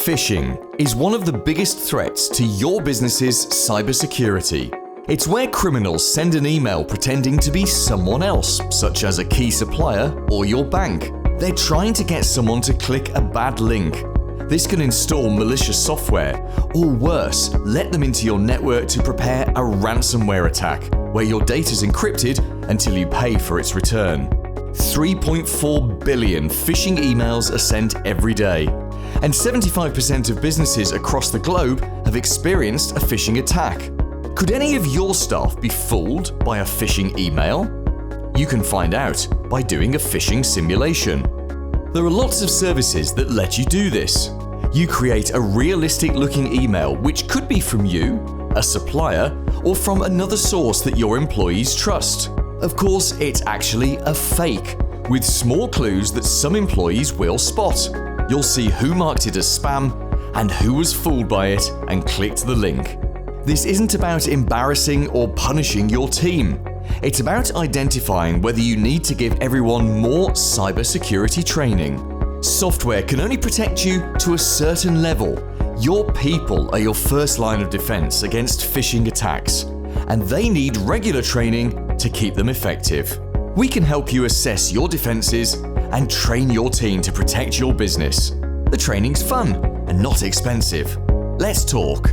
Phishing is one of the biggest threats to your business's cybersecurity. It's where criminals send an email pretending to be someone else, such as a key supplier or your bank. They're trying to get someone to click a bad link. This can install malicious software, or worse, let them into your network to prepare a ransomware attack, where your data's encrypted until you pay for its return. 3.4 billion phishing emails are sent every day, and 75% of businesses across the globe have experienced a phishing attack. Could any of your staff be fooled by a phishing email? You can find out by doing a phishing simulation. There are lots of services that let you do this. You create a realistic-looking email which could be from you, a supplier, or from another source that your employees trust. Of course, it's actually a fake, with small clues that some employees will spot. You'll see who marked it as spam and who was fooled by it and clicked the link. This isn't about embarrassing or punishing your team. It's about identifying whether you need to give everyone more cybersecurity training. Software can only protect you to a certain level. Your people are your first line of defense against phishing attacks, and they need regular training to keep them effective. We can help you assess your defenses and train your team to protect your business. The training's fun and not expensive. Let's talk.